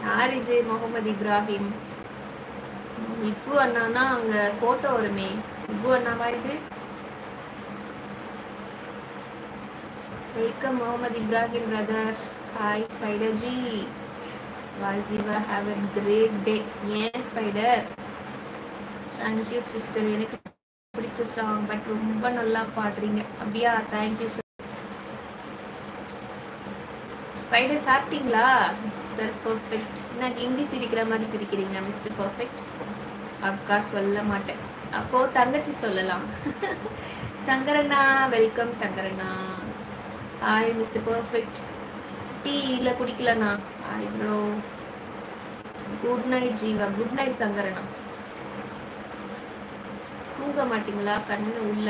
யார் இது? முகமது இப்ராஹிம். இப்பு அண்ணானா அங்க போட்டோ வருமே. இப்பு அண்ணாவா இது? Welcome Mohammed Ibrahim brother. Hi spider ji. Bye Jiva, have a great day. Yes Spider. Thank you sister. எனக்கு பிடிச்ச சாங் பட் ரொம்ப நல்லா பாடுறீங்க. அப்படியா? Thank you sister. ஸ்பைடர் சாப்பிட்டீங்களா? Mister perfect. நான் ஹிந்தி சிரிக்கிற மாதிரி சிரிக்கிறீங்க மிஸ்டர் பர்ஃபெக்ட். அக்கா சொல்ல மாட்டேன். அப்போ தங்கச்சி சொல்லலாம். சங்கரண்ணா வெல்கம் சங்கரண்ணா. Hi mister perfect. டீ இல்ல குடிக்கலண்ணா. Hi bro. Good night Jeeva. Good night சங்கரண்ணா. தூங்க மாட்டீங்களா? கண்ணு உள்ள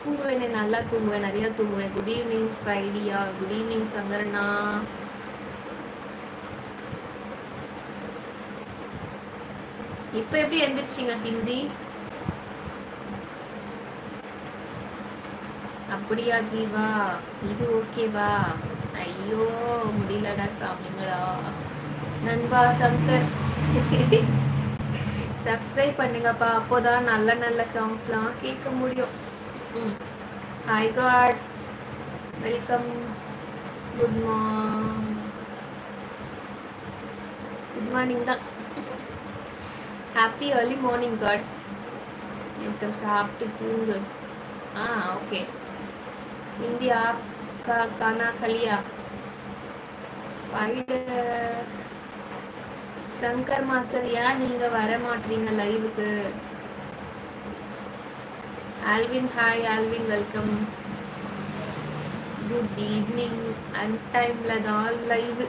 தூங்குவேனே, நல்லா தூங்குவேன், நிறைய தூங்குவேன். குட் ஈவினிங் ஸ்பைடியா. குட் ஈவினிங் சங்கரண்ணா. இப்ப எப்படி எந்திரிச்சிங்க ஹிந்தி? அப்படியா ஜீவா? இது ஓகேவா? ஐயோ முடியலடா சாமிங்களா. நண்பா சங்கர் சப்ஸ்கிரைப் பண்ணுங்கப்பா, அப்போதான் நல்ல நல்ல சாங்ஸ்லாம் கேட்க முடியும். Hi god welcome. Good morning தான். Happy early morning god. Welcome. சாப்பிட்டு தூங்கு. ஓகே. हिंदी आपका खाना खा लिया? சங்கர் மாஸ்டர் ஏன் நீங்க வர மாட்டீங்க லைவுக்கு? Alvin hi Alvin welcome. Good evening. An டைம்ல தான் லைவ்.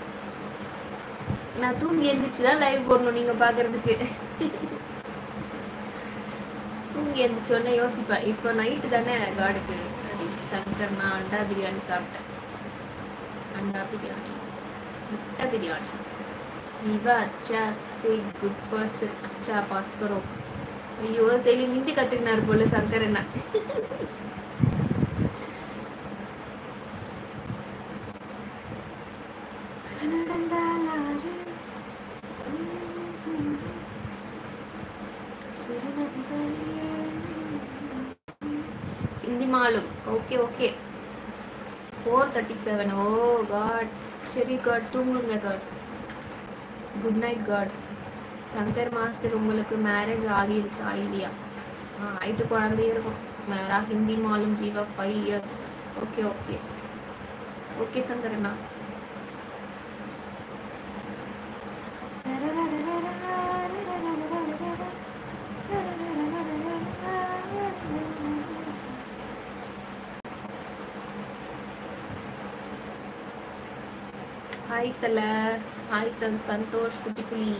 நான் தூங்கி எழுந்திரிச்சுதான் லைவ் போடணும் நீங்க பாக்குறதுக்கு. தூங்கி எழுந்திரிச்சோடனே யோசிப்பேன், இப்போ நைட்டு தானே காடுக்கு. சங்கர் நான் அண்டா பிரியாணி சாப்பிட்டேன். अंडा बिरयानी, मुट्टा बिरयानी. जीवा अच्छा से गुड पर्सन. अच्छा बात करो. ஐயோ தெலுங்கு ஹிந்தி கத்துக்கினாரு போல சங்கர் அண்ணா. हिंदी मालूम? Okay okay. 4:37. Oh god. சரி காட் தூங்குங்க god. Good night god. Shankar master உங்களுக்கு மேரேஜ் ஆகிருச்சு? ஐடியா ஆயிட்டு குழந்தைய இருக்கும். மேரா ஹிந்தி மாலும் Jeeva 5 years. Okay okay okay Shankar அண்ணா. ஹாய் தல. ஹாய் தன் சந்தோஷ் குட்டி புலி.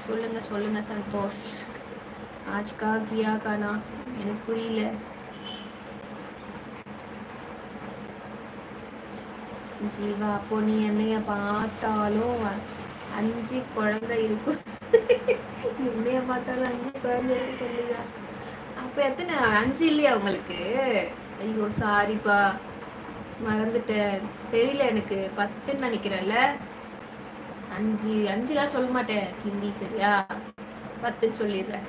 சொல்லுங்க சொல்லுங்க சந்தோஷ். ஆஜ் கா கியா கானா? எனக்கு புரியல. ஜீவா அப்போ நீ என்னைய பார்த்தாலும் 5 குழந்தை இருக்கும். என்னைய பார்த்தாலும் 5 குழந்தை சொல்லுங்க. அப்ப எத்தனை? 5 இல்லையா உங்களுக்கு? ஐயோ சாரிப்பா மறந்துட்டேன். தெரியல எனக்கு. 10ன்னு நினைக்கிறேன்ல. 5லாம் சொல்ல மாட்டேன் ஹிந்தி சரியா? 10ன்னு சொல்லிடுறேன்.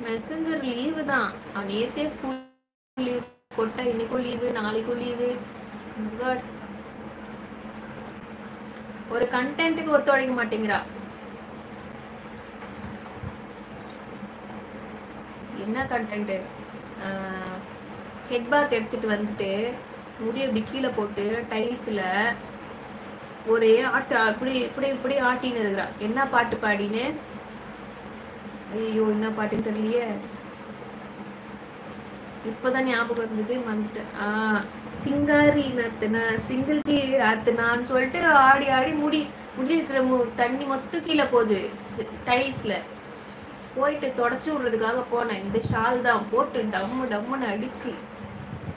மெசஞ்சர் லீவு தான். நேற்றே ஸ்கூல் லீவ் போட்டா, இன்னைக்கும் லீவு, நாளைக்கும் லீவு. ஒரு கண்டென்ட்டுக்கு ஒத்துழைக்க மாட்டேங்கிறா. என்ன கண்டென்ட்? ஹெட் பாத் எடுத்துட்டு வந்துட்டு முடிய இப்படி கீழே போட்டு டைல்ஸ்ல ஒரே ஆட்டு அப்படி இப்படி இப்படி ஆட்டின்னு இருக்கிறா. என்ன பாட்டு பாடின்னு? ஐயோ என்ன பாட்டுன்னு தெரியலையே. இப்பதான் ஞாபகம் இருந்தது, வந்துட்டேன். சிங்காரி நத்துனா சிங்கிள் டீ ஆத்துனான்னு சொல்லிட்டு ஆடி ஆடி முடி இருக்கிற தண்ணி மொத்தம் கீழே போகுது டைல்ஸ்ல. போயிட்டு தொடச்சு விடுறதுக்காக போனேன். இந்த ஷால் தான் போட்டு டம்முன்னு அடிச்சு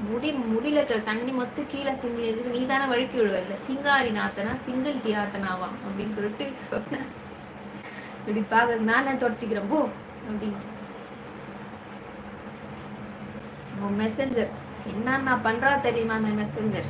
முடியல இருக்கிற தண்ணி மொத்தம் கீழே சிங்கினதுக்கு நீ தானே வழுக்கி விடுவதில்ல. சிங்காரி நாத்தனா சிங்கிள் டீ ஆத்தனாவா அப்படின்னு சொல்லிட்டு சொன்னேன். இப்படி பாக்க நானே தொடச்சிக்கிறேன் போ அப்படின்ட்டு. மெசஞ்சர் என்ன பண்றா தெரியுமா? அந்த மெசஞ்சர்